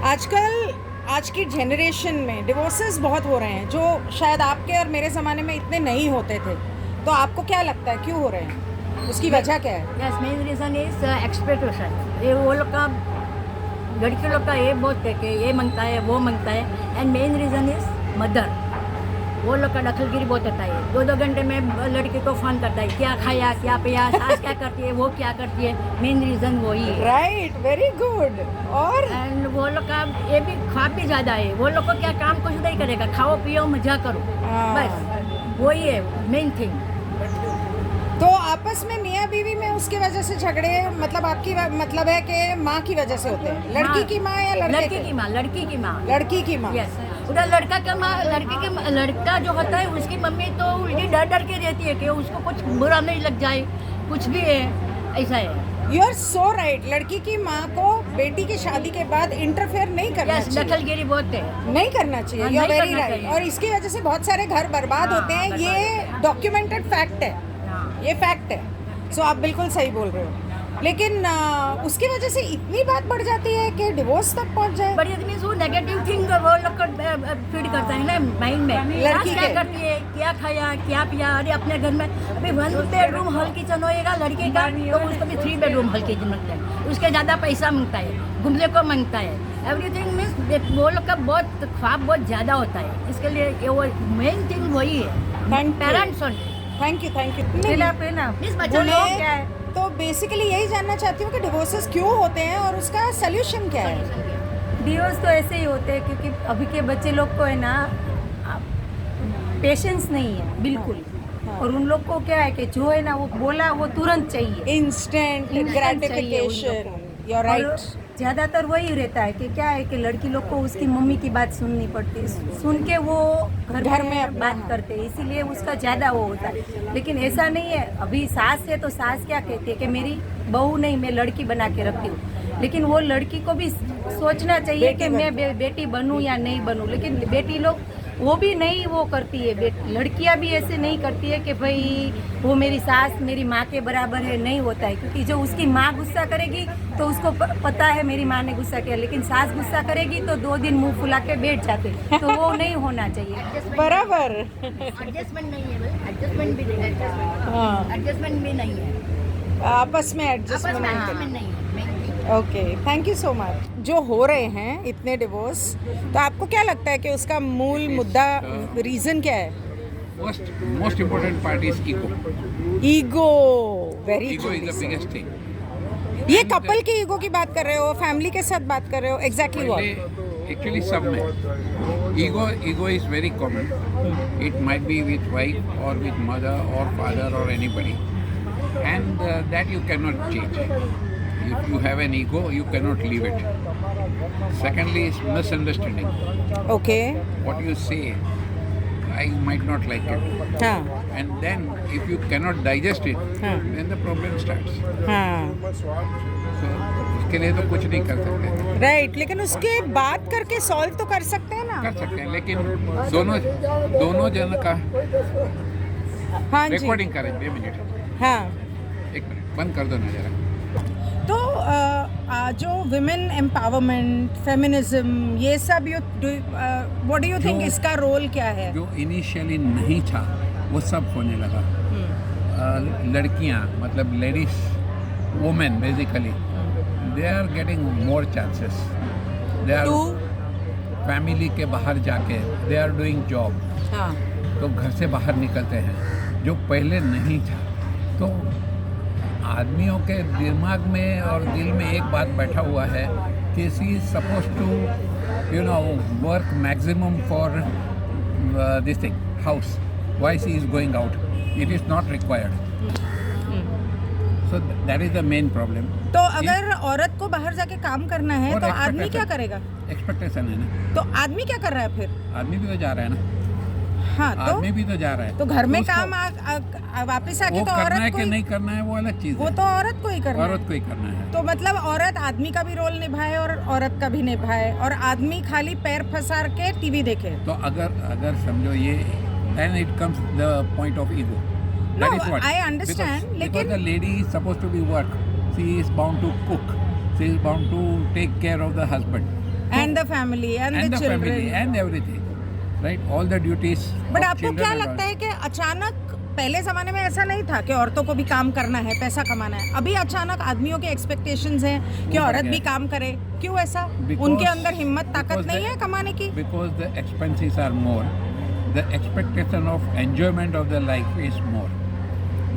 आजकल आज की जनरेशन में डिवोर्सेस बहुत हो रहे हैं जो शायद आपके और मेरे ज़माने में इतने नहीं होते थे। तो आपको क्या लगता है क्यों हो रहे हैं? उसकी वजह क्या है? Yes, main reason is expectation. ये वो लोग का, लड़की लोग का ये बहुत है कि ये मांगता है वो मांगता है। And main reason is mother, वो लोग का दखलगिरी बहुत होता है। 2-2 घंटे में लड़की को फ़ोन करता है, क्या खाया क्या पिया, सास क्या करती है वो क्या करती है। मेन रीज़न वही है। Right, very good. और एंड वो लोग का ये भी ख्वाब भी ज़्यादा है। वो लोग को क्या काम कुछ नहीं करेगा, खाओ पियो मजा करो, बस वही है मेन थिंग। तो आपस में मियाँ बीवी में उसकी वजह से झगड़े, मतलब आपकी मतलब है कि माँ की वजह से होते हैं? लड़की की माँ या लड़की की माँ? लड़की की माँ। लड़की की माँ। यस, उधर लड़का का माँ, लड़का जो होता है उसकी मम्मी तो उल्टी डर डर के रहती है कि उसको कुछ बुरा नहीं लग जाए, कुछ भी है, ऐसा है। You are so right. लड़की की माँ को बेटी की शादी के बाद इंटरफेयर नहीं करना यस, चाहिए। दखलगिरी बहुत है। नहीं करना चाहिए। हाँ, यू आर नहीं वेरी करना राइट। चाहिए। और इसकी वजह से बहुत सारे घर बर्बाद हाँ, होते हैं। बर्बाद ये डॉक्यूमेंटेड फैक्ट है। हाँ। ये फैक्ट है। सो आप बिल्कुल सही बोल रहे हो। लेकिन उसकी वजह से इतनी बात बढ़ जाती है कि डिवोर्स तक पहुंच जाए। बट इट मीन्स वो नेगेटिव थिंग वो लोग को फीड करता है ना माइंड में। लड़की सास क्या के। करती है, क्या खाया क्या पिया। अरे अपने घर में अभी 1 बेडरूम हॉल किचन होएगा लड़के का, तो उसको भी 3 बेडरूम हॉल किचन मांगता है। उसके ज़्यादा पैसा मांगता है, घूमने को मांगता है। एवरीथिंग मीन्स वो लोग का बहुत ख्वाब बहुत ज़्यादा होता है। इसके लिए ये वो मेन थिंग वही है, parents only. Thank you thank you. Means बच्चा बोले लोग क्या है। तो बेसिकली यही जानना चाहती हूँ कि डिवोर्सेस क्यों होते हैं और उसका सोल्यूशन क्या है? डिवोर्स तो ऐसे ही होते हैं क्योंकि अभी के बच्चे लोग को है ना पेशेंस नहीं है बिल्कुल। हाँ। और उन लोग को क्या है कि जो है ना वो बोला वो तुरंत चाहिए, इंस्टेंट चाहिए उन ग्रेटिफिकेशन। लोग यू आर और राइट। ज़्यादातर वही रहता है कि क्या है कि लड़की लोग को उसकी मम्मी की बात सुननी पड़ती है, सुन के वो घर में अपना, बात हाँ। करते हैं, इसीलिए उसका ज़्यादा वो होता है। लेकिन ऐसा नहीं है। अभी सास है तो सास क्या कहती है कि मेरी बहू नहीं, मैं लड़की बना के रखती हूँ। लेकिन वो लड़की को भी सोचना चाहिए कि मैं बेटी बनूं या नहीं बनूं। लेकिन बेटी लोग वो भी नहीं वो करती है। लड़कियां भी ऐसे नहीं करती है कि भाई वो मेरी सास मेरी माँ के बराबर है, नहीं होता है। क्योंकि जो उसकी माँ गुस्सा करेगी तो उसको पता है मेरी माँ ने गुस्सा किया, लेकिन सास गुस्सा करेगी तो 2 दिन मुंह फुला के बैठ जाते। तो वो नहीं होना चाहिए। बराबर। एडजस्टमेंट नहीं है, एडजस्टमेंट भी नहीं है। हाँ, एडजस्टमेंट भी नहीं है, आपस में आपस एडजस्टमेंट में नहीं एडजस्टमेंट नहीं है। Okay, thank you so much. जो हो रहे हैं इतने डिवोर्स, तो आपको क्या लगता है कि उसका मूल मुद्दा रीजन क्या है? Most important part is ego. Ego. Very Ego is the biggest thing. ये कपल की ईगो की बात कर रहे हो, फैमिली के साथ बात कर रहे हो? Exactly what? Actually सब में ego is very common. It might be with wife or with mother or father or anybody, and that you cannot change. If you have an ego, you cannot leave it. Secondly, is misunderstanding. Okay. What you say, I might not like it. हाँ And then, if you cannot digest it, हाँ then the problem starts. हाँ, So, उसके लिए तो कुछ नहीं कर सकते। राइट। लेकिन उसके बात करके सॉल्व तो कर सकते हैं ना? कर सकते हैं, लेकिन दोनों जन का हाँ जी। रिकॉर्डिंग करें 2 मिनट। हाँ। 1 मिनट बंद कर दो ना जरा। तो जो विमेन एम्पावरमेंट, फेमिनिज्म, ये सब व्हाट डू यू थिंक इसका रोल क्या है? जो इनिशियली नहीं था वो सब होने लगा। लड़कियां मतलब ladies, women basically, they are getting more chances. They are to family के बाहर जाके दे आर डूइंग जॉब, हाँ तो घर से बाहर निकलते हैं, जो पहले नहीं था। तो आदमियों के दिमाग में और दिल में एक बात बैठा हुआ है कि she is suppose to work maximum for this thing house, why she is going out, it is not required. So that is the main problem. तो अगर औरत को बाहर जाके काम करना है और तो आदमी expectation- क्या करेगा? एक्सपेक्टेशन है ना, तो आदमी क्या कर रहा है फिर? आदमी भी तो जा रहा है ना, हाँ आदमी भी तो जा रहा है। तो घर में उसको काम वापस आके वो तो करना है औरत को कि ही, नहीं करना है वो अलग चीज़ वो है, तो औरत को ही करना है। औरत को ही करना है। तो मतलब औरत आदमी का भी रोल निभाए और औरत का भी निभाए, और आदमी खाली पैर फंसार के टीवी देखे। तो अगर समझो ये, then it comes the point of ego. No, That is what. I understand, Because लेकिन- the lady is supposed to be work. She is bound to cook. She is bound to take care of the husband. And the family and the children. And everything, right, all the duties. But आपको क्या लगता है कि अचानक, पहले ज़माने में ऐसा नहीं था कि औरतों को भी काम करना है, पैसा कमाना है, अभी अचानक आदमियों के एक्सपेक्टेशंस हैं कि औरत भी काम करे, क्यों ऐसा? उनके अंदर हिम्मत ताकत नहीं है कमाने की? Because the expenses are more, the expectation of enjoyment of the life is more,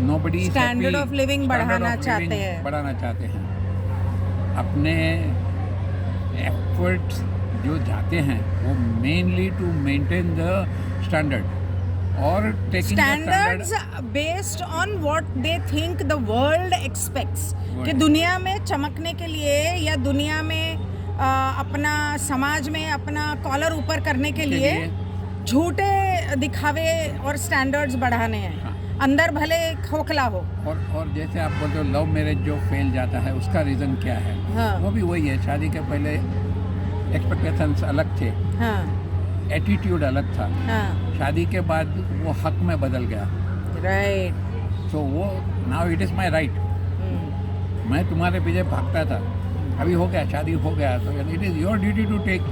nobody standard of living बढ़ाना चाहते हैं। बढ़ाना चाहते हैं। अपने एफर्ट्स जो जाते हैं वो mainly to maintain the standard और taking standards based on what they think the world expects, कि दुनिया में चमकने के लिए या दुनिया में अपना समाज में अपना कॉलर ऊपर करने के लिए झूठे दिखावे और स्टैंडर्ड्स बढ़ाने हैं। हाँ। अंदर भले खोखला हो। और जैसे आप बोलते हो लव मैरिज जो फेल जाता है उसका रीज़न क्या है? हाँ। वो भी वही है, शादी के पहले एक्सपेक्टेशंस अलग थे, हाँ एटीट्यूड अलग था, हाँ शादी के बाद वो हक में बदल गया। राइट। सो वो now it is my right, मैं तुम्हारे पीछे भागता था, अभी हो गया, शादी हो गया, तो it is your duty to take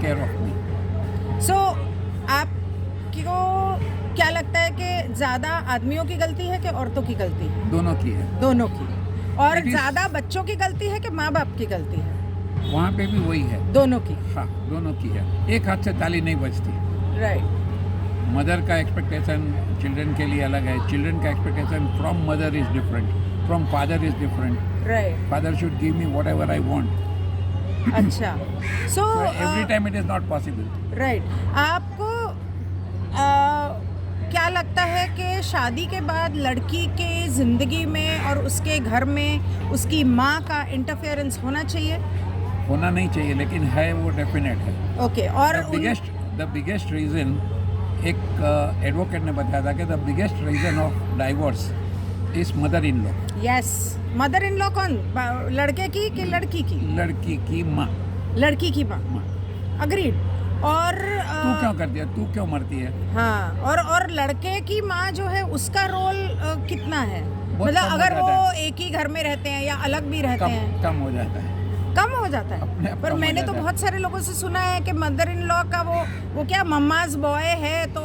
care of me. So आपको क्या लगता है कि ज़्यादा आदमियों की गलती है कि औरतों की गलती है? दोनों की है। दोनों की। और It is- ज़्यादा बच्चों की गलती है कि माँ बाप की गलती है? वहाँ पे भी वही है, दोनों की। हाँ दोनों की है, एक हाथ से ताली नहीं बजती। राइट। मदर का एक्सपेक्टेशन चिल्ड्रन के लिए अलग है, चिल्ड्रन का expectation from mother is different, from father is different. Right. Father should give me whatever I want. अच्छा। So every time it is not possible. Right. आपको क्या लगता है कि शादी के बाद लड़की के ज़िंदगी में और उसके घर में उसकी माँ का इंटरफेरेंस होना चाहिए? होना नहीं चाहिए, लेकिन है वो डेफिनेट है। ओके। और द बिगेस्ट रीज़न, एक एडवोकेट ने बताया था कि the biggest reason of divorce is mother in law. Yes. Mother in law कौन? लड़के की कि लड़की की? लड़की की माँ। लड़की की माँ। अग्रीड। और तू क्यों करती है, तू क्यों मरती है? हाँ। और लड़के की माँ जो है उसका रोल कितना है? मतलब कम हो अगर जाता वो है। एक ही घर में रहते हैं या अलग भी रहते हैं? कम हो जाता है। कम हो जाता है। अपने आप पर कम हो मैंने तो जाता है। बहुत सारे लोगों से सुना है कि मदर इन लॉ का वो क्या मम्माज बॉय है तो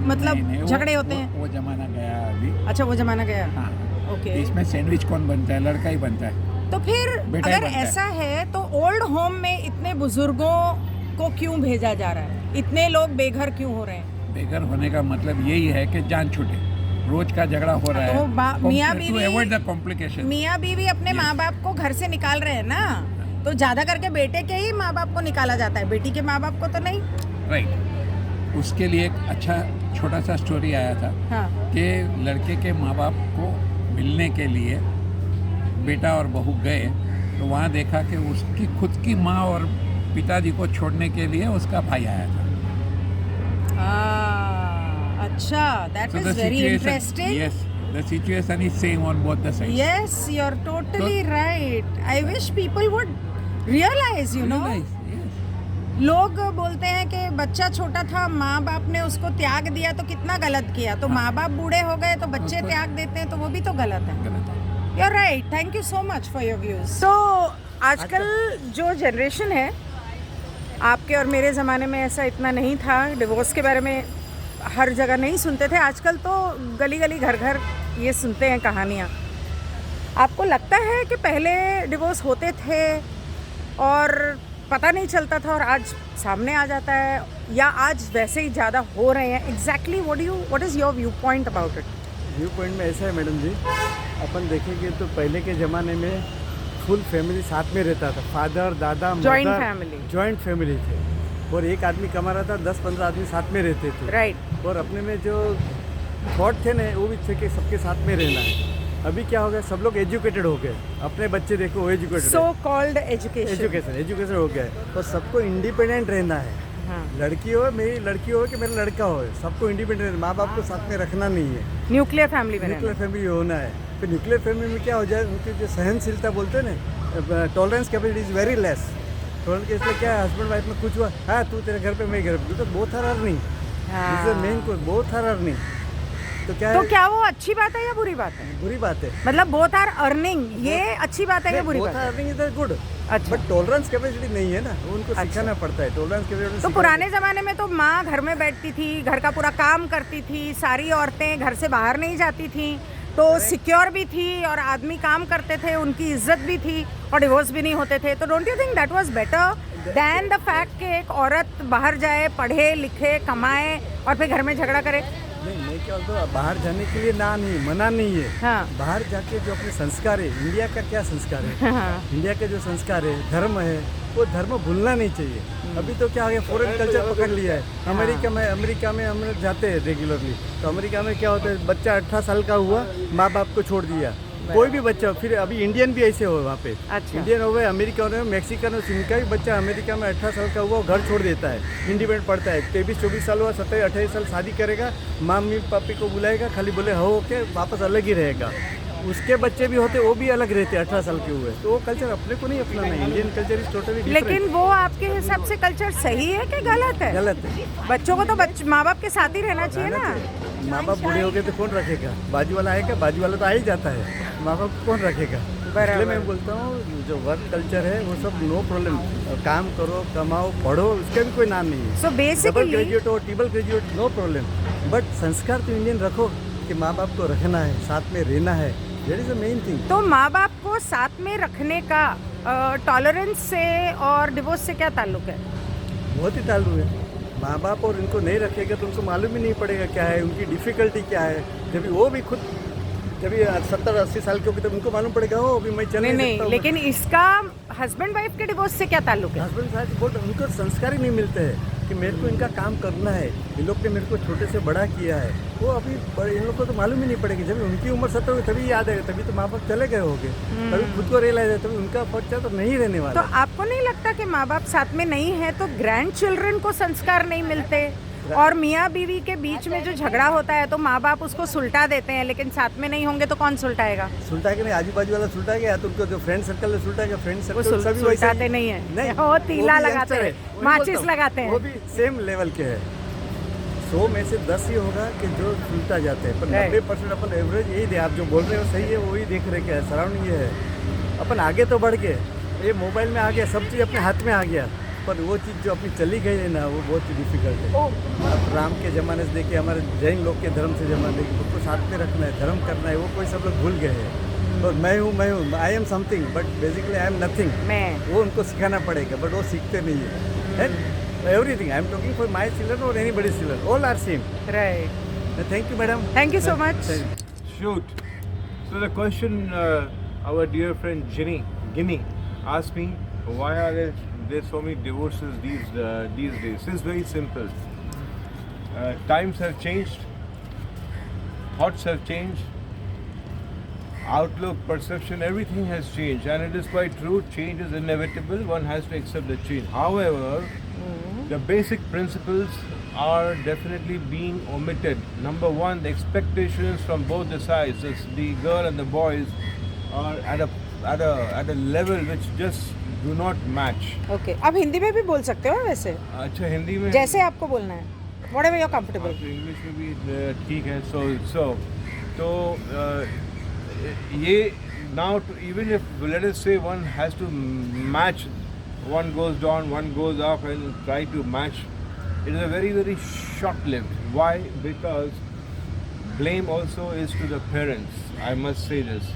मतलब नहीं, झगड़े होते हैं। वो जमाना गया अभी। अच्छा, वो जमाना गया। हाँ। ओके। इसमें सैंडविच कौन बनता है? लड़का ही बनता है। तो फिर बेटा ही अगर बनता है। ऐसा है तो ओल्ड होम में इतने बुजुर्गों को क्यों भेजा जा रहा है? इतने लोग बेघर क्यों हो रहे हैं? बेघर होने का मतलब यही है कि जान छूटे, रोज का झगड़ा हो रहा तो है, मियाँ टू बीवी अवॉइड द कॉम्प्लिकेशन। मियाँ बीवी अपने माँ बाप को घर से निकाल रहे हैं ना, तो ज्यादा करके बेटे के ही माँ बाप को निकाला जाता है, बेटी के माँ बाप को तो नहीं। राइट। उसके लिए एक अच्छा छोटा सा स्टोरी आया था हाँ। कि लड़के के माँ बाप को मिलने के लिए बेटा और बहू गए, तो वहाँ देखा कि उसकी खुद की माँ और पिताजी को छोड़ने के लिए उसका भाई आया था। अच्छा, that So is the very situation- interesting. Yes, the situation is same on both the sides. Yes, you're totally right. I wish people would realize, you know. Realize, yes. लोग बोलते हैं कि बच्चा छोटा था, माँ बाप ने उसको त्याग दिया तो कितना गलत किया, तो माँ बाप बूढ़े हो गए तो बच्चे तो- त्याग देते हैं, तो वो भी तो गलत है। गलत है। You're right. Thank you so much for your views. तो आजकल जो जनरेशन है, आपके और मेरे ज़माने में ऐसा इतना नहीं था, डिवोर्स के बारे में हर जगह नहीं सुनते थे, आजकल तो गली गली घर घर ये सुनते हैं कहानियाँ। आपको लगता है कि पहले डिवोर्स होते थे और पता नहीं चलता था और आज सामने आ जाता है, या आज वैसे ही ज़्यादा हो रहे हैं? Exactly what is your view point about it? View point में ऐसा है मैडम जी, अपन देखेंगे तो पहले के ज़माने में फुल फैमिली साथ में रहता था, फादर दादा Joint family. जॉइंट फैमिली थे, और एक आदमी कमा रहा था, 10-15 आदमी साथ में रहते थे। राइट। और अपने में जो थॉट थे ना वो भी थे कि सबके साथ में रहना है। अभी क्या हो गया, सब लोग एजुकेटेड हो गए, अपने बच्चे देखो वो educated so called education. Education हो गया है, और सबको इंडिपेंडेंट रहना है। हाँ। लड़की हो, मेरी लड़की हो कि मेरा लड़का हो, सबको इंडिपेंडेंट, माँ बाप को साथ में रखना नहीं है। न्यूक्लियर फैमिली में न्यूक्लियर फैमिली होना है। फिर न्यूक्लियर फैमिली में क्या हो जाए, उनकी जो सहनशीलता बोलते हैं ना, tolerance capacity is very less. Tolerance के इसलिए क्या है, हस्बैंड वाइफ में कुछ हुआ, हाँ तू तेरे घर पे मैं घर पे, तो both are earning, is the main course, both are earning. तो क्या तो है, क्या वो अच्छी बात है या बुरी बात है? बुरी बात है। मतलब बोथ आर अर्निंग, ये अच्छी बात है या बुरी बोथ बात आर है? अर्निंग इज गुड, अच्छा। बट टॉलरेंस कैपेसिटी नहीं है ना, वो उनको सिखाना पड़ता है टॉलरेंस कैपेसिटी। तो पुराने ज़माने में तो माँ घर में बैठती थी, घर का पूरा काम करती थी, सारी औरतें घर से बाहर नहीं जाती थी, तो सिक्योर भी थी और आदमी काम करते थे, उनकी इज्जत भी थी और डिवोर्स भी नहीं होते थे। तो don't you think that was better than the fact कि एक औरत बाहर जाए, पढ़े लिखे, कमाए और फिर घर में झगड़ा करे? नहीं, मैं क्या बोलता हूँ, बाहर जाने के लिए ना नहीं, मना नहीं है। हाँ। बाहर जाके जो अपने संस्कार है, इंडिया का क्या संस्कार है, हाँ। इंडिया के जो संस्कार है, धर्म है, वो धर्म भूलना नहीं चाहिए। अभी तो क्या हो गया, फॉरेन कल्चर पकड़ लिया है। अमेरिका में हम लोग जाते हैं रेगुलरली, तो अमेरिका में क्या होता है, बच्चा 18 साल का हुआ, माँ बाप को छोड़ दिया, कोई भी बच्चा। फिर अभी इंडियन भी ऐसे हो वहाँ पे, अच्छा। इंडियन हो गए, अमेरिकन हो, मैक्सिकन हो, इनका भी बच्चा अमेरिका में 18 साल का हुआ, घर छोड़ देता है, इंडिपेंडेंट पढ़ता है। 23-24 साल हुआ, 27-28 साल शादी करेगा, मम्मी पापी को बुलाएगा, खाली बोले हो के वापस अलग ही रहेगा। उसके बच्चे भी होते, वो भी अलग रहते 18 साल के हुए। तो वो कल्चर अपने को नहीं अपनाना है, Indian culture is totally different. लेकिन वो आपके हिसाब से कल्चर सही है कि गलत है? गलत है। बच्चों को तो माँ बाप के साथ ही रहना चाहिए ना। माँ बाप बूढ़े हो गए तो कौन रखेगा? बाजू वाला आएगा, बाजू वाला तो आ ही जाता है, माँ बाप को कौन रखेगा? इसलिए मैं बोलता हूँ जो वर्क कल्चर है वो सब नो प्रॉब्लम, काम करो, कमाओ, पढ़ो, उसका भी कोई नाम नहीं है। सो डबल बेसिकली ग्रेजुएट हो, triple graduate, no problem, but संस्कार तो इंडियन रखो कि माँ बाप को रखना है, साथ में रहना है, that is the main thing. तो माँ बाप को साथ में रखने का टॉलरेंस से और डिवोर्स से क्या ताल्लुक है? बहुत ही ताल्लुक है। माँ बाप और इनको नहीं रखेगा तो उनको मालूम ही नहीं पड़ेगा क्या है, उनकी डिफ़िकल्टी क्या है। जब वो भी खुद जब 70-80 साल के होगी तब उनको मालूम पड़ेगा, हो अभी मैं चल नहीं नहीं सकता हूँ। लेकिन इसका हस्बैंड वाइफ के डिवोर्स से क्या ताल्लुक है? हस्बैंड साहब बहुत उनको संस्कार ही नहीं मिलते हैं कि मेरे को इनका काम करना है, इन लोग ने मेरे को छोटे से बड़ा किया है। वो अभी इन लोग को तो मालूम ही नहीं पड़ेगी। जब उनकी उम्र 70 होगी तभी याद आएगा, तभी तो माँ बाप चले गए होंगे, तभी खुद को रियलाइज है, तभी उनका बच्चा तो नहीं रहने तो वाला। आपको नहीं लगता कि माँ बाप साथ में नहीं है तो ग्रैंड चिल्ड्रन को संस्कार नहीं मिलते? और मियाँ बीवी के बीच में जो झगड़ा होता है तो माँ बाप उसको सुलटा देते हैं, लेकिन साथ में नहीं होंगे तो कौन सुलटाएगा? सुलटा के नहीं, आजू बाजू वाला सुलटाएगा, या तो उनको जो फ्रेंड सर्कल है सुलटाएगा, फ्रेंड वो सर्कल सभी वैसे सुलटाते ही- नहीं है, नहीं, वो तीला भी लगाते youngster हैं, है, वही माचिस बोलता हूँ। लगाते हैं। वो भी सेम लेवल के है। 100 में से 10 ही होगा कि जो सुलटा जाते हैं, पर Right. 90% अपन एवरेज यही दे। आप जो बोल रहे हो सही है, वही देख रहे क्या सराउंडिंग ये है। अपन आगे तो बढ़ गए, ये मोबाइल में आ गया, सब चीज़ अपने हाथ में आ गया, पर वो चीज़ जो अपनी चली गई है ना, वो बहुत ही डिफिकल्ट है। अब राम के ज़माने से देखिए, हमारे जैन लोग के धर्म से ज़माने देखिए, खुद को साथ में रखना है, धर्म करना है, वो कोई सब लोग भूल गए हैं। और मैं हूँ, I am something but basically I am nothing, मैं वो उनको सिखाना पड़ेगा, बट वो सीखते नहीं है। Everything I am talking for my children और anybody children, all are same. Right, thank you madam, thank you so much. Shoot. So the question our dear friend Ginny asked me, why are there so many divorces these days? It's very simple. Times have changed, thoughts have changed, outlook, perception, everything has changed, and it is quite true. Change is inevitable. One has to accept the change. However, the basic principles are definitely being omitted. Number one, the expectations from both the sides, the girl and the boys, are at a level which just do not match. Okay, आप हिंदी में भी बोल सकते हो वैसे, अच्छा, हिंदी में जैसे आपको बोलना है, व्हाटएवर यू आर कंफर्टेबल। तो इंग्लिश में भी ठीक है। तो ये now even if let us say one has to match, one goes down, one goes up, and try to match, it is a very, very short-lived. Why? Because blame also is to the parents. I must say this.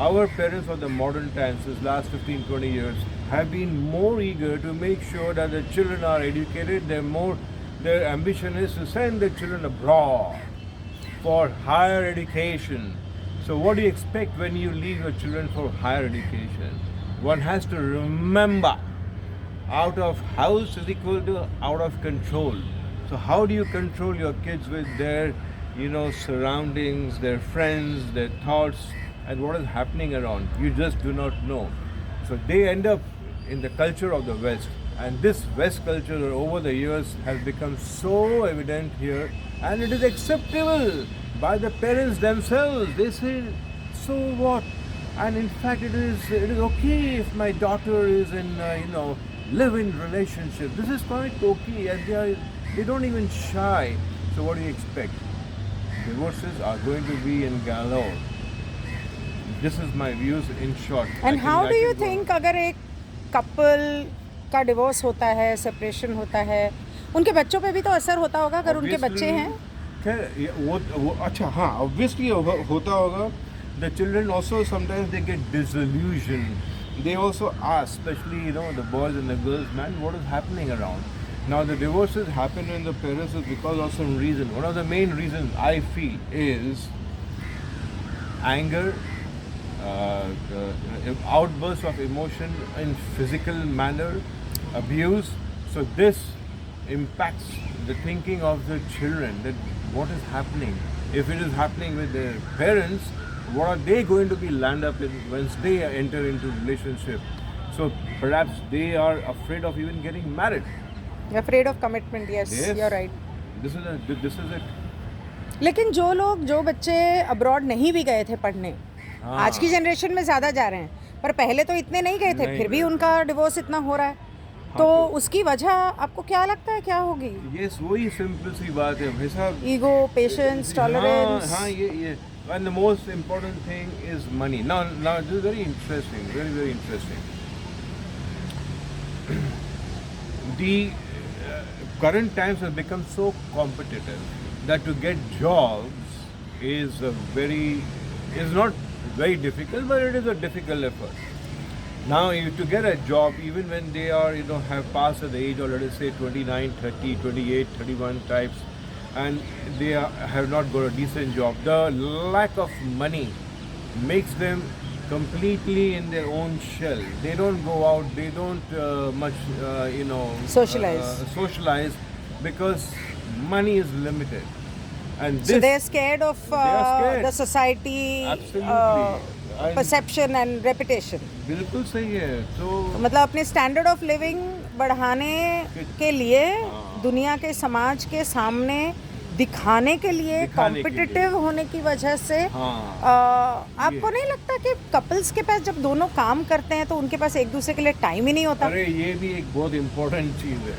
Our parents of the modern times, this last 15-20 years, have been more eager to make sure that the children are educated. Their ambition is to send the children abroad for higher education. So what do you expect when you leave your children for higher education? One has to remember, out of house is equal to out of control. So how do you control your kids with their, surroundings, their friends, their thoughts, and what is happening around? You just do not know. So they end up in the culture of the West, and this West culture over the years has become so evident here, and it is acceptable by the parents themselves. They say, so what? And in fact, it is okay if my daughter is in live-in relationship. This is quite okay, and they don't even shy. So what do you expect? Divorces are going to be in galore. This is my views in short. And I how can do you go on. Think अगर एक couple का divorce होता है, separation होता है, उनके बच्चों पे भी तो असर होता होगा अगर उनके बच्चे हैं. खैर वो अच्छा हाँ ऑब्वियसली होता होगा. The children also sometimes they get disillusioned. They also ask, especially the boys and the girls, man, what is happening around? Now the divorces happen when the parents is because of some reason. One of the main reasons I feel is anger, outbursts of emotion in physical manner, abuse. So this impacts the thinking of the children that what is happening. If it is happening with their parents, what are they going to be land up in once they enter into relationship? So perhaps they are afraid of even getting married. Afraid of commitment. Yes, you're right. This is it. लेकिन जो बच्चे abroad नहीं भी गए थे पढ़ने, आज की जनरेशन में ज़्यादा जा रहे हैं, पर पहले तो इतने नहीं गए थे, फिर भी उनका डिवोर्स इतना हो रहा है. तो उसकी वजह आपको क्या लगता है क्या होगी? Yes, वही सिंपल सी बात है भाई साहब. Ego, patience, tolerance. हाँ ये and the most important thing is money. Now this is very interesting, very interesting. The current times have become so competitive that to get jobs is not very difficult, but it is a difficult effort. Now, to get a job, even when they are, have passed the age of, let us say, 29, 30, 28, 31 types, and they have not got a decent job, the lack of money makes them completely in their own shell. They don't go out, they don't socialize because money is limited. And So they're scared of the society perception and reputation. बिल्कुल सही है. तो मतलब अपने standard of living बढ़ाने के लिए दुनिया के समाज के सामने दिखाने के लिए कॉम्पिटिटिव होने की वजह से आपको नहीं लगता कि कपल्स के पास जब दोनों काम करते हैं तो उनके पास एक दूसरे के लिए टाइम ही नहीं होता? अरे ये भी एक बहुत इम्पोर्टेंट चीज़ है.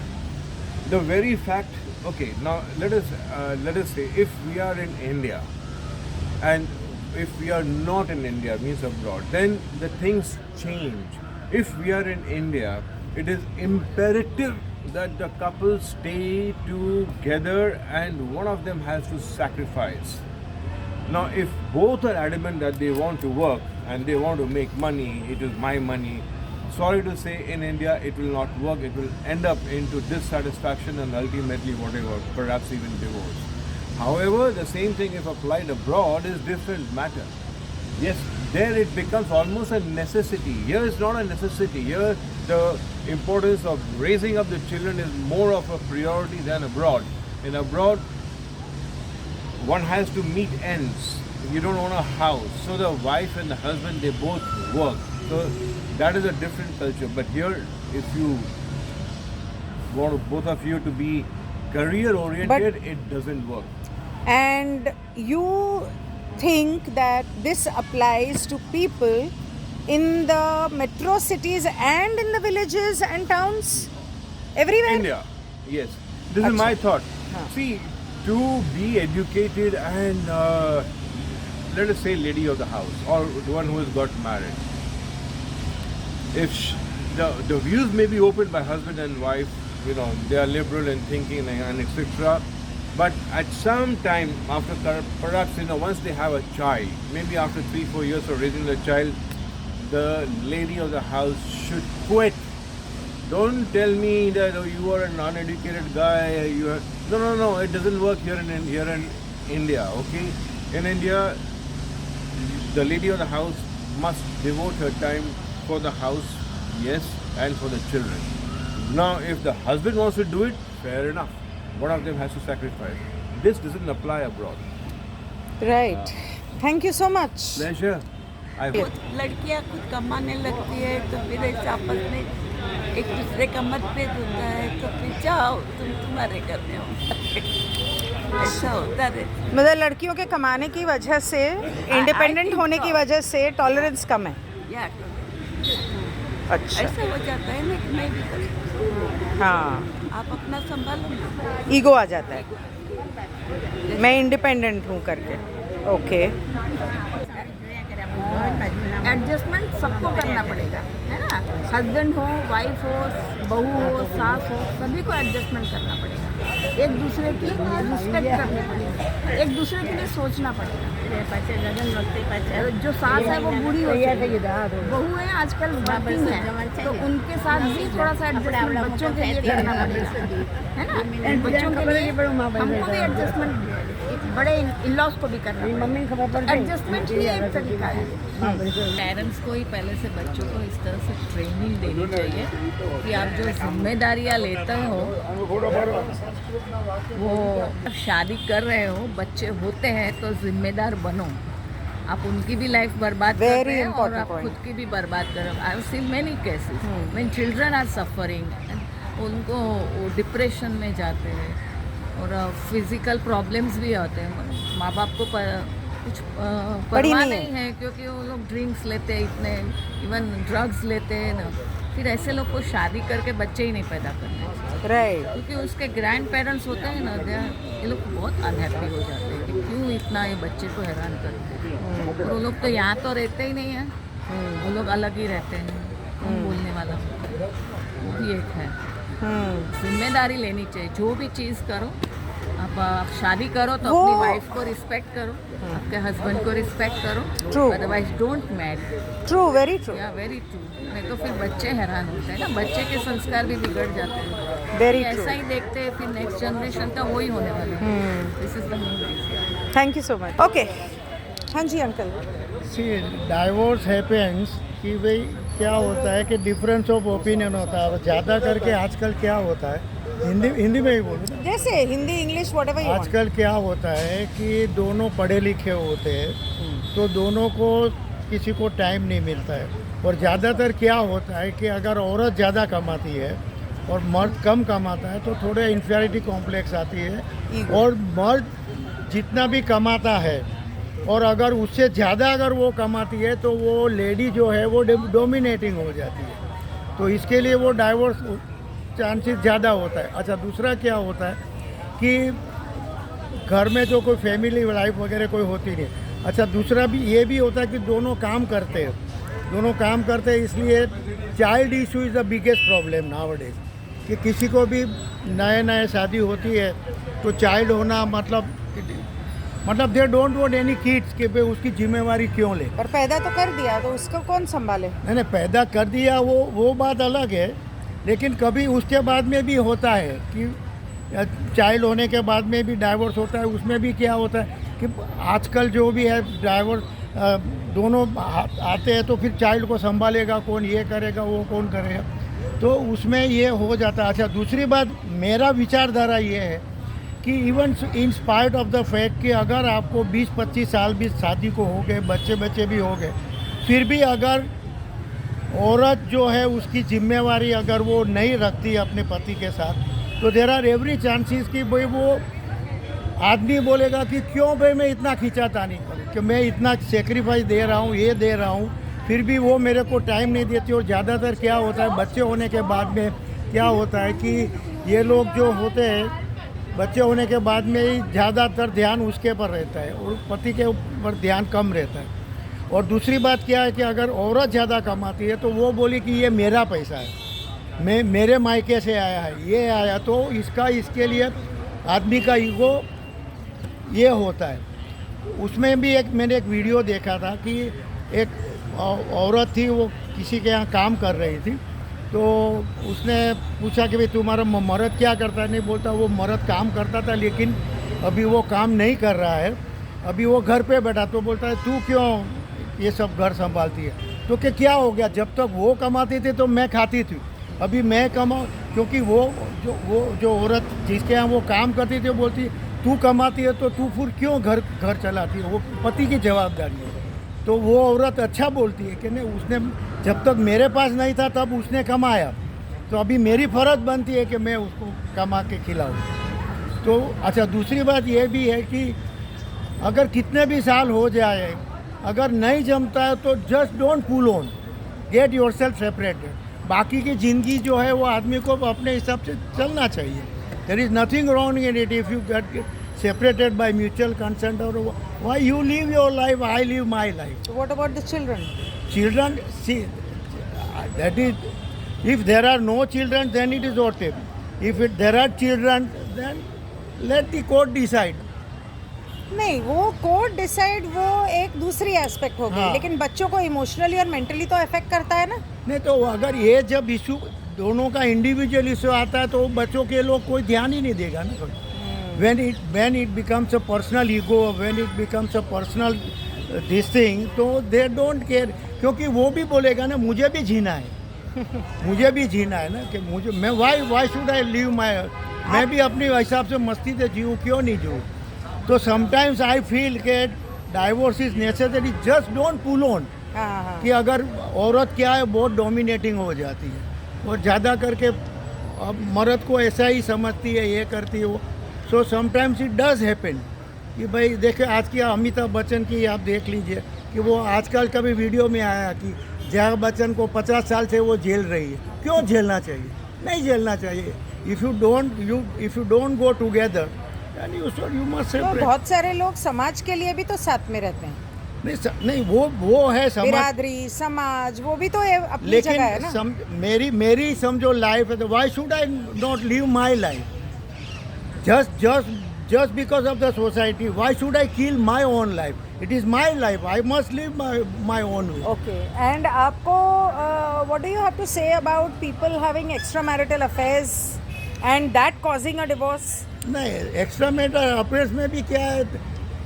The very fact, okay, now let us say if we are in India and if we are not in India, means abroad, then the things change. If we are in India, it is imperative that the couple stay together and one of them has to sacrifice. Now, if both are adamant that they want to work and they want to make money, it is my money, sorry to say, in India it will not work. It will end up into dissatisfaction and ultimately whatever, perhaps even divorce. However, the same thing if applied abroad is different matter. Yes, there it becomes almost a necessity. Here it's not a necessity. Here the importance of raising up the children is more of a priority than abroad. In abroad, one has to meet ends. You don't own a house. So the wife and the husband, they both work. So that is a different culture. But here, if you want both of you to be career oriented, it doesn't work. And you think that this applies to people in the metro cities and in the villages and towns? Everywhere? India, yes. This is my thought. See, to be educated and let us say lady of the house or the one who has got married, if the views may be opened by husband and wife, they are liberal in thinking and etc. But at some time after, perhaps once they have a child, maybe after 3-4 years of raising the child, the lady of the house should quit. Don't tell me that you are an uneducated guy. No. It doesn't work here in India. Okay, in India, the lady of the house must devote her time for the house, yes, and for the children. Now, if the husband wants to do it, fair enough. One of them has to sacrifice. This doesn't apply abroad. Right. Thank you so much. Pleasure. I hope. लड़कियां खुद कमाने लगती है तो फिर ऐसे आपस में एक दूसरे का मतभेद होता है तो फिर जाओ तुम्हारे घर में हो ऐसा होता है. मतलब लड़कियों के कमाने की वजह से, इंडिपेंडेंट होने की वजह से टॉलरेंस कम है. या अच्छा. ऐसा हो जाता है ना कि मैं भी कर सकती हूँ. हाँ, आप अपना संभालो ना. ईगो आ जाता है, मैं इंडिपेंडेंट हूँ करके. ओके. एडजस्टमेंट सबको करना पड़ेगा, है ना। हस्बैंड हो, वाइफ हो, बहू हो, सास हो, सभी को एडजस्टमेंट करना पड़ेगा। एक दूसरे की रिस्पेक्ट करनी पड़ेगी, एक दूसरे के लिए सोचना पड़ेगा। जो सास है वो बूढ़ी हो चुकी है, बहू है आजकल वर्किंग है, तो उनके साथ भी थोड़ा सा एडजस्टमेंट बच्चों के लिए करना पड़ेगा, है ना। बच्चों के लिए हमको भी एडजस्टमेंट, बड़े इन-लॉज को भी करना पड़ेगा। एडजस्टमेंट ही एक तरीका है। पेरेंट्स को ही पहले से बच्चों को इस तरह से ट्रेनिंग देनी चाहिए कि आप जो जिम्मेदारियां लेते हो, वो शादी कर रहे हो, बच्चे होते हैं तो जिम्मेदार बनो। आप उनकी भी लाइफ बर्बाद कर रहे हैं और आप खुद की भी बर्बाद कर रहे हो। I have seen many cases when children are suffering, उनको डिप्रेशन में जाते हैं और फिजिकल प्रॉब्लम्स भी होते हैं। माँ बाप को कुछ परवाह नहीं है, क्योंकि वो लोग ड्रिंक्स लेते हैं, इतने इवन ड्रग्स लेते हैं ना। फिर ऐसे लोग को शादी करके बच्चे ही नहीं पैदा करने चाहिए, राइट। क्योंकि उसके ग्रैंड पेरेंट्स होते हैं ना, ये लोग बहुत अनहैप्पी हो जाते हैं कि क्यों इतना ये बच्चे को हैरान करते हैं। और वो लोग तो यहाँ तो रहते ही नहीं हैं, वो लोग अलग ही रहते हैं। कौन बोलने वाला होता है, वो भी एक है। जिम्मेदारी लेनी चाहिए। जो भी चीज़ करो, आप शादी करो तो अपनी वाइफ को रिस्पेक्ट करो, आपके हस्बैंड को रिस्पेक्ट करो, otherwise don't marry. True, very true. Yeah very true. नहीं तो फिर बच्चे हैरान होते हैं ना, बच्चे के संस्कार भी बिगड़ जाते हैं। वेरी ऐसा ही देखते हैं, फिर नेक्स्ट जनरेशन का वही होने वाला है। This is the main reason. Thank you so much. Okay, हाँ जी अंकल। सी डाइवोर्स हैपेंस कि भाई क्या होता है कि डिफरेंस ऑफ ओपिनियन होता है। ज़्यादा करके आजकल क्या होता है, हिंदी में ही बोलूँ, जैसे Hindi, English, whatever you want. आजकल क्या होता है कि दोनों पढ़े लिखे होते हैं, तो दोनों को किसी को टाइम नहीं मिलता है। और ज़्यादातर क्या होता है कि अगर औरत ज़्यादा कमाती है और मर्द कम कमाता है तो थोड़े इन्फीरियरिटी कॉम्प्लेक्स आती है। और मर्द जितना भी कमाता है और अगर उससे ज़्यादा अगर वो कमाती है तो वो लेडी जो है वो डोमिनेटिंग हो जाती है, तो इसके लिए वो डाइवोर्स चांसेस ज़्यादा होता है। अच्छा, दूसरा क्या होता है कि घर में जो कोई फैमिली लाइफ वगैरह कोई होती नहीं। अच्छा, दूसरा भी ये भी होता है कि दोनों काम करते हैं, इसलिए child issue is the biggest problem nowadays. कि किसी को भी नए शादी होती है तो चाइल्ड होना मतलब they don't want any kids कि भाई उसकी जिम्मेवारी क्यों ले। पर पैदा तो कर दिया, तो उसको कौन संभाले? नहीं, पैदा कर दिया वो बात अलग है, लेकिन कभी उसके बाद में भी होता है कि चाइल्ड होने के बाद में भी डाइवोर्स होता है। उसमें भी क्या होता है कि आजकल जो भी है डाइवोर्स दोनों आते हैं तो फिर चाइल्ड को संभालेगा कौन, ये करेगा वो कौन करेगा, तो उसमें ये हो जाता है। अच्छा, दूसरी बात मेरा विचारधारा ये है कि even in spite of the fact कि अगर आपको 20-25 साल भी शादी को हो गए, बच्चे भी हो गए, फिर भी अगर औरत जो है उसकी जिम्मेवारी अगर वो नहीं रखती अपने पति के साथ, तो देयर आर एवरी चांसेस कि भाई वो आदमी बोलेगा कि क्यों भाई मैं इतना खींचातानी करूँ, कि मैं इतना सेक्रीफाइस दे रहा हूँ, ये दे रहा हूँ, फिर भी वो मेरे को टाइम नहीं देती। और ज़्यादातर क्या होता है, बच्चे होने के बाद में क्या होता है कि ये लोग जो होते हैं बच्चे होने के बाद में ही ज़्यादातर ध्यान उसके पर रहता है और पति के ऊपर ध्यान कम रहता है। और दूसरी बात क्या है कि अगर औरत ज़्यादा कमाती है तो वो बोली कि ये मेरा पैसा है, मेरे मायके से आया है, ये आया, तो इसके लिए आदमी का ईगो ये होता है। उसमें भी मैंने एक वीडियो देखा था कि एक औरत थी, वो किसी के यहाँ काम कर रही थी, तो उसने पूछा कि भाई तुम्हारा मर्द क्या करता है, नहीं बोलता वो मर्द काम करता था लेकिन अभी वो काम नहीं कर रहा है, अभी वो घर पे बैठा। तो बोलता है तू क्यों ये सब घर संभालती है, तो क्या हो गया, जब तक वो कमाती थी तो मैं खाती थी, अभी मैं कमाऊँ, क्योंकि वो जो औरत जिसके यहाँ वो काम करती थी वो बोलती तू कमाती है तो तू फिर क्यों घर चलाती है, वो पति की जवाबदारी है। तो वो औरत अच्छा बोलती है कि नहीं, उसने जब तक मेरे पास नहीं था तब उसने कमाया, तो अभी मेरी फ़र्ज बनती है कि मैं उसको कमा के खिलाऊँ। तो अच्छा, दूसरी बात ये भी है कि अगर कितने भी साल हो जाए, अगर नहीं जमता है तो just don't pull on, get yourself separated. बाकी की ज़िंदगी जो है वो आदमी को अपने हिसाब से चलना चाहिए। There is nothing wrong in it if you get separated by mutual consent, or why you live your life, I live my life. So what about the children? children, see, that is, if there are no children, then it is okay. If there are children, then let the court decide. नहीं, वो court decide वो एक दूसरी aspect होगी, हाँ। लेकिन बच्चों को इमोशनली और मेंटली तो अफेक्ट करता है ना. नहीं तो अगर ये जब इशू दोनों का इंडिविजुअल इशू आता है तो बच्चों के लोग कोई ध्यान ही नहीं देगा ना. when it becomes a personal ego, when it becomes a personal this thing, तो they don't care. क्योंकि वो भी बोलेगा ना मुझे भी जीना है. मुझे भी जीना है ना, कि मुझे मैं why should I live my, मैं भी अपने हिसाब से मस्ती से जीऊँ, क्यों नहीं जीऊँ. तो समटाइम्स आई फील के divorce is necessary, just don't pull on. कि अगर औरत क्या है बहुत डोमिनेटिंग हो जाती है और ज़्यादा करके अब मर्द को ऐसा ही समझती है, ये करती है वो. So sometimes it does happen कि भाई देखे आज की अमिताभ बच्चन की आप देख लीजिए कि वो आजकल कभी वीडियो में आया कि जया बच्चन को 50 साल से वो झेल रही है. क्यों झेलना चाहिए? नहीं झेलना चाहिए. If you don't go together and you must तो separate. बहुत सारे लोग समाज के लिए भी तो साथ में रहते हैं. नहीं वो है समाज, बिरादरी, समाज, वो भी तो अपनी जगह है ना. लेकिन मेरी समझो लाइफ है तो why should I not live my life just because of the society? Why should I kill my own life? It is my life. I must live my own way. Okay. And आपको what do you have to say about people having extramarital affairs and that causing a divorce? नहीं, extra matter affairs में भी क्या है,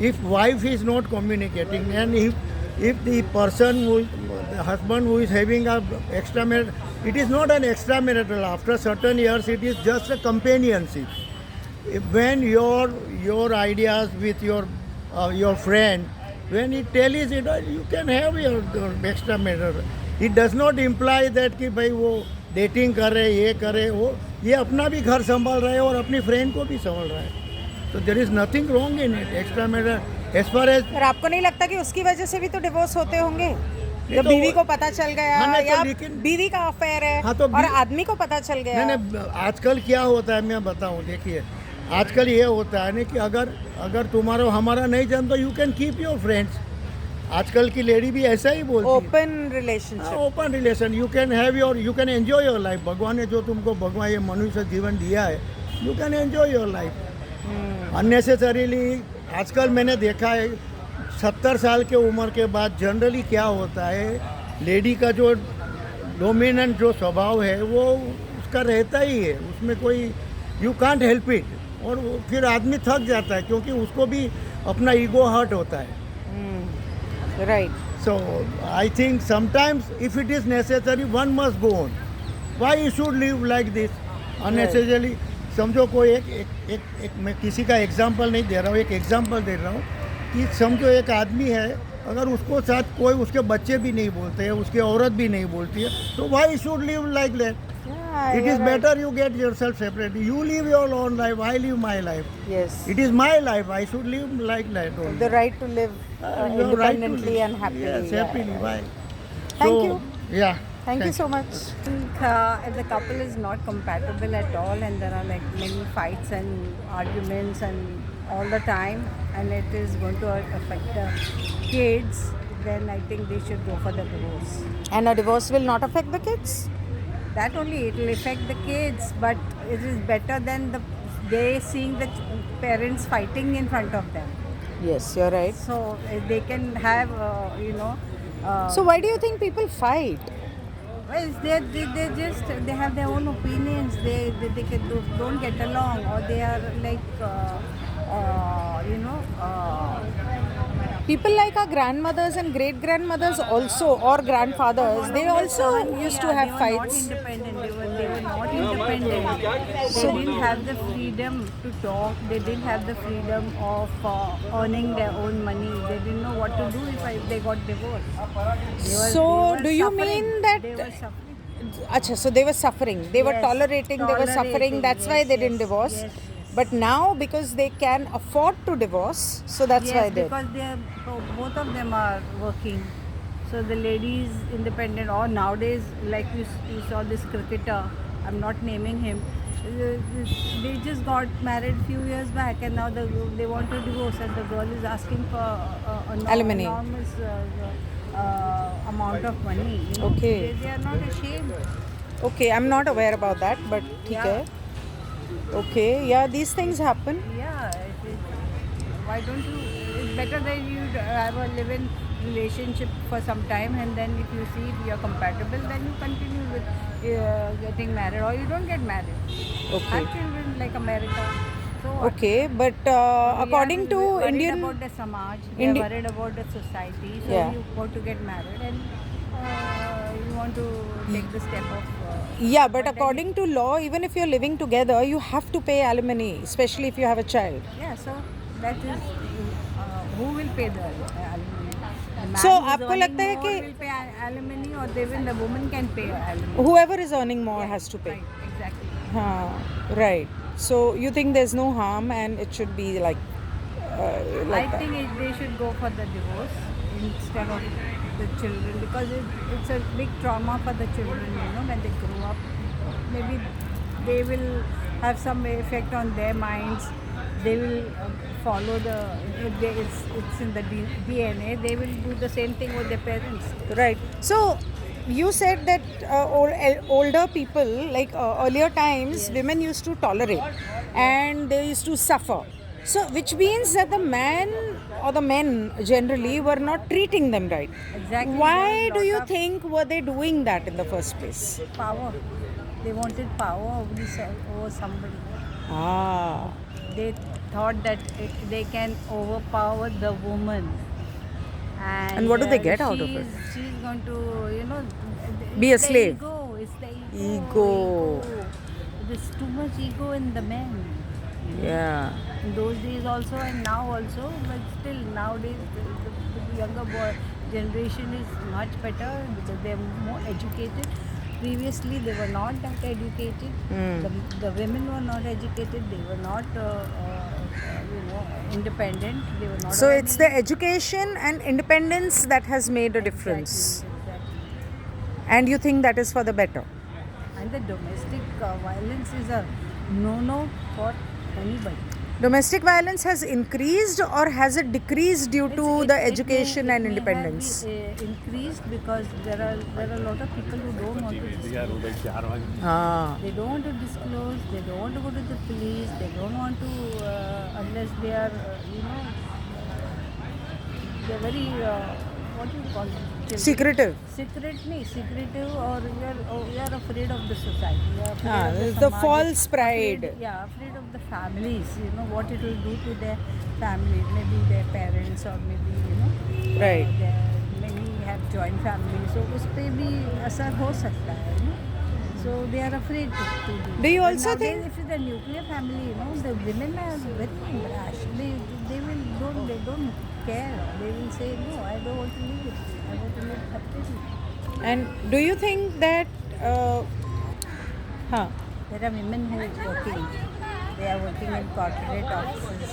if wife is not communicating and if the person the husband who is having a extramarital, it is not an extramarital. After certain years it is just a companionship. When your ideas with your friend, when he tells it, you can have your extramarital. It does not imply that कि भाई वो dating कर रहे, ये करे, वो ये अपना भी घर संभाल रहा है और अपनी फ्रेंड को भी संभाल रहा है. तो there is nothing wrong in it. Extra matter as far as. पर आपको नहीं लगता कि उसकी वजह से भी तो डिवोर्स होते होंगे? तो जब बीवी को पता चल गया, हाँ, नहीं, तो या लेकिन बीवी का अफेयर है, हाँ, तो और आदमी को पता चल गया. नहीं, आजकल क्या होता है मैं बताऊं. देखिए आजकल ये होता है ना कि अगर तुम्हारा हमारा नहीं जानता, you can keep your friends. आजकल की लेडी भी ऐसा ही बोलती है. Open relationship. Open relation. You can enjoy your life. भगवान ने जो तुमको भगवान ये मनुष्य जीवन दिया है, you can enjoy your life. Unnecessarily आजकल मैंने देखा है 70 साल के उम्र के बाद जनरली क्या होता है, लेडी का जो डोमिनेंट जो स्वभाव है वो उसका रहता ही है. उसमें कोई यू कांट हेल्प इट. और फिर आदमी थक जाता है क्योंकि उसको भी अपना ईगो हर्ट होता है. Right. So I think sometimes if it is necessary, one must go on. Why you should live like this unnecessarily? समझो कोई एक मैं किसी का एग्जांपल नहीं दे रहा हूँ, एक एग्जांपल दे रहा हूँ कि समझो एक आदमी है, अगर उसको साथ कोई उसके बच्चे भी नहीं बोलते हैं, उसकी औरत भी नहीं बोलती है, तो why you should live like that? It is better you get yourself separate. You live your own life. I live my life. Yes. It is my life. I should live like that only. The right to live Your right to independently live. and happily. Yes, Yeah. happily. Why? Thank So, you. Yeah. Thank you so much. I think if the couple is not compatible at all and there are like many fights and arguments and all the time and it is going to affect the kids, then I think they should go for the divorce. And a divorce will not affect the kids? That only, it will affect the kids, but it is better than they seeing the parents fighting in front of them. Yes, you're right. So they can have, So why do you think people fight? well, they just they have their own opinions. They don't get along, or they are like People like our grandmothers and great grandmothers also, or grandfathers, they also used to have fights. They were not independent. They didn't have the freedom to talk. They didn't have the freedom of earning their own money. They didn't know what to do if they got divorced. So, do you suffering. mean that? They were suffering? Acha, so they were suffering. They were Yes, tolerating. They were suffering. That's why they didn't divorce. Yes. But now, because they can afford to divorce, so that's why they. Because both of them are working. So the lady is independent. Or nowadays, like you saw this cricketer, I'm not naming him. They just got married few years back, and now they want to divorce, and the girl is asking for Alimony. enormous amount of money. You know? Okay. They are not ashamed. Okay, I'm not aware about that, but ठीक है. Okay, yeah, these things happen. Yeah. Why don't you? It's better that you have a live-in relationship for some time, and then if you see if you are compatible, then you continue with getting married, or you don't get married. Okay. Have children like America. So what? Okay, but according to worried Indian, about the samaj, we are Indi- worried about the society. So Yeah. you want to get married, and you want to take the step of. yeah, but then according to law, even if you're living together, you have to pay alimony, especially if you have a child. Yeah, so that is who will pay the alimony? The man So, who is आपको earning लगता है more कि- will pay alimony, or the woman can pay alimony. Whoever is earning more has to pay. Right, exactly. Right. So you think there's no harm, and it should be like I that. think they should go for the divorce instead of the children, because it's a big trauma for the children, you know, when they grow up. Maybe they will have some effect on their minds. They will follow it's in the DNA. They will do the same thing with their parents. Right. So you said that older people, like earlier times, women used to tolerate and they used to suffer. So which means that the man or the men generally were not treating them right. Exactly. Why There is do you lot of think were they doing that in the first place? power? They wanted power over somebody. Ah. They thought that they can overpower the woman. And what do they get out of it? She's going to, you know, Be a it's the slave. Ego. It's the Ego. There's too much ego in the men. Yeah. In those days also and now also, but still nowadays the younger generation is much better because they're more educated. Previously they were not that educated. The women were not educated. They were not independent. They were not. So it's the education and independence that has made a difference. Exactly. And you think that is for the better? And the domestic violence is a no-no for anybody. Domestic violence has increased or has it decreased due to the education and independence? It may have increased because there are a lot of people who don't want to disclose. Ah. They don't want to disclose. They don't want to go to the police. They don't want to unless they are they're very what do you call it? Secretive. Secretive, or you are afraid of the society. You are afraid of There's the samaj, false pride. afraid of the families. You know what it will do to their families, maybe their parents, or maybe Right. many have joint families. So उस पे भी असर हो सकता है, you know. So they are afraid to do. Do you But also nowadays, think- if it's a nuclear family, you know, the women are very rash. They don't care. They will say no. I don't want to live with you. I want to live separately. And do you think that There are women who are working. They are working in corporate offices.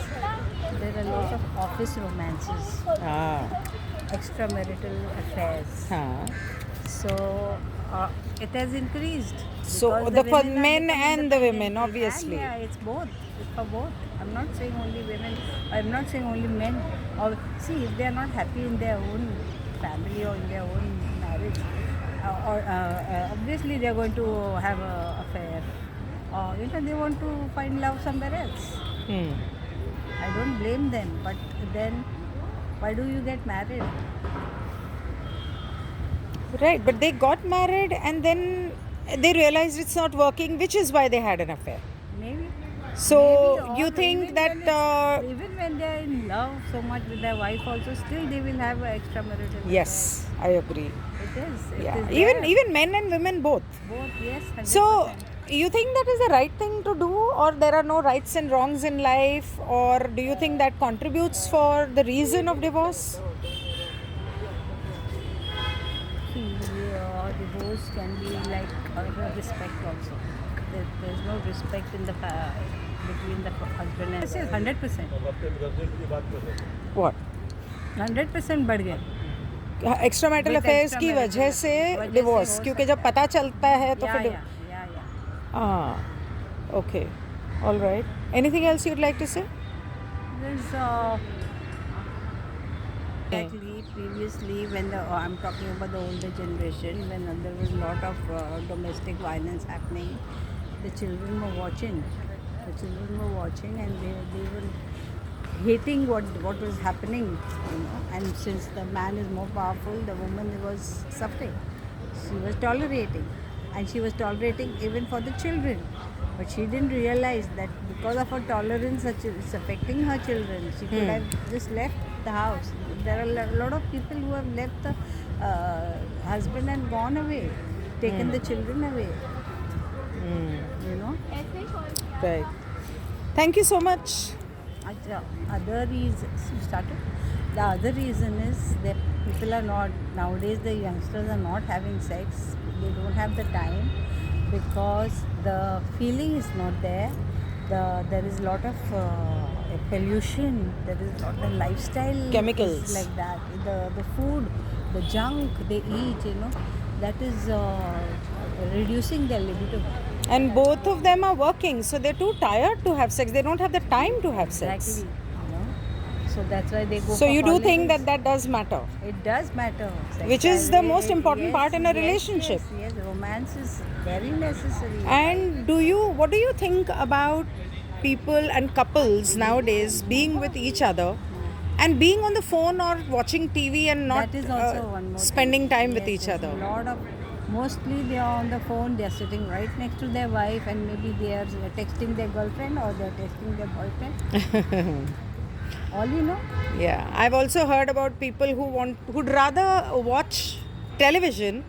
There are lots of office romances, extramarital affairs. So it has increased. So because the for women are men becoming and the women, independent. obviously. Yeah, it's both. It's for both. I'm not saying only women. I'm not saying only men. Or see, if they are not happy in their own family or in their own marriage, obviously they are going to have an affair. Or they want to find love somewhere else. I don't blame them, but then why do you get married? Right, but they got married and then they realized it's not working, which is why they had an affair. Maybe. So Maybe, you or think even that when even when they are in love so much with their wife, also still they will have an extramarital affair. yes, I agree. It is. It Yeah, is even there. even men and women both. Both, yes. 100%. So you think that is the right thing to do, or there are no rights and wrongs in life, or do you think that contributes for the reason of divorce? See, divorce can be like respect also. There's no respect in the between the husband and. This is 100%. What? 100% बढ़ गए. Extra marital With affairs की extramarital वजह से वजह से divorce, हो क्योंकि जब पता चलता है तो फिर Yeah. Okay, all right. Anything else you'd like to say? There's exactly previously when I'm talking about the older generation, when there was a lot of domestic violence happening, the children were watching. The children were watching, and they were hating what was happening, you know. And since the man is more powerful, the woman was suffering. She was tolerating, and she was tolerating even for the children. But she didn't realize that because of her tolerance, it's affecting her children. She could have just left the house. There are a lot of people who have left the husband and gone away, taken the children away. You know. Right. Thank you so much. Other reasons started. The other reason is that people are not nowadays. The youngsters are not having sex. They don't have the time because the feeling is not there. There is a lot of pollution. There is a lot of lifestyle Chemicals. is like that. The food, the junk they eat, you know, that is reducing their libido. And both of them are working, so they're too tired to have sex. They don't have the time to have sex. Exactly. You know? So that's why they go. So for you do think holidays. that does matter? It does matter. Which is the most important part in a yes, relationship. Yes, romance is very necessary. And what do you think about people and couples nowadays being with each other and being on the phone or watching TV and not that is also one more spending thing. time with Yes, each yes, other? Mostly they are on the phone, they are sitting right next to their wife, and maybe they are texting their girlfriend or they are texting their boyfriend. All you know. Yeah, I've also heard about people who'd rather watch television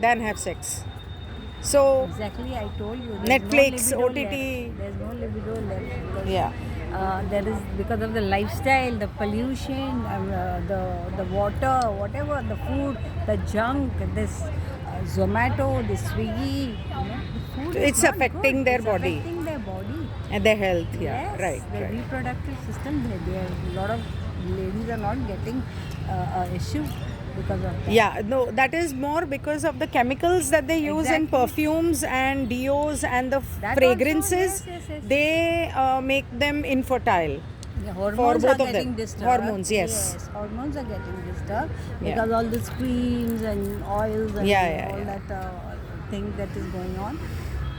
than have sex. So Exactly, I told you. Netflix, no libido OTT. left. There's no libido left. Because, Yeah. there is because of the lifestyle, the pollution, the water, whatever, the food, the junk, this Zomato, this Swiggy. You know, the food It's is not affecting good. their It's body. affecting their body. and their health. Yeah, Yes, right. the Right. reproductive system. There a lot of ladies are not getting issue because of that. Yeah, no, that is more because of the chemicals that they use in Exactly. perfumes and deos and the That fragrances. also, yes. They make them infertile. The hormones both are of getting them. disturbed. Hormones, yes. Hormones are getting disturbed Yeah. because all these creams and oils and Yeah, all yeah. that thing that is going on.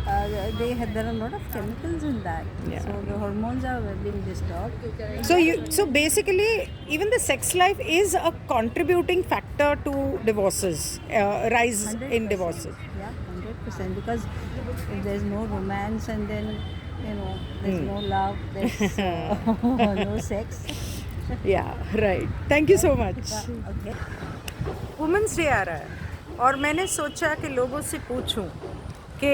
There are a lot of chemicals in that. Yeah. So the hormones are being disturbed. So basically, even the sex life is a contributing factor to divorces, rise in 100%. divorces. Yeah, 100%. Because if there's no romance and then there's no love, there's no sex. Yeah, right. Thank you so much. Okay. Women's day आ रहा है और मैंने सोचा कि लोगों से पूछूं कि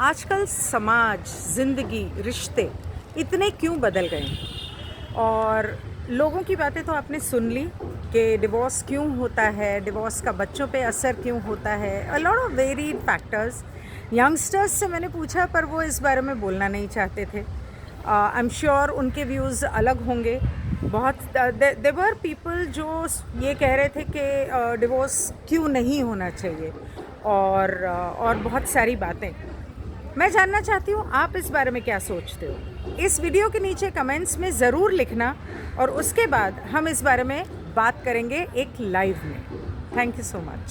आजकल समाज, ज़िंदगी, रिश्ते इतने क्यों बदल गए हैं। और लोगों की बातें तो आपने सुन ली कि डिवोर्स क्यों होता है, डिवोर्स का बच्चों पे असर क्यों होता है, a lot of varied factors. Youngsters से मैंने पूछा पर वो इस बारे में बोलना नहीं चाहते थे। आई एम श्योर उनके व्यूज़ अलग होंगे। बहुत देयर वर पीपल जो ये कह रहे थे कि डिवोर्स क्यों नहीं होना चाहिए और बहुत सारी बातें। मैं जानना चाहती हूँ आप इस बारे में क्या सोचते हो। इस वीडियो के नीचे कमेंट्स में ज़रूर लिखना और उसके बाद हम इस बारे में बात करेंगे एक लाइव में। Thank you so much.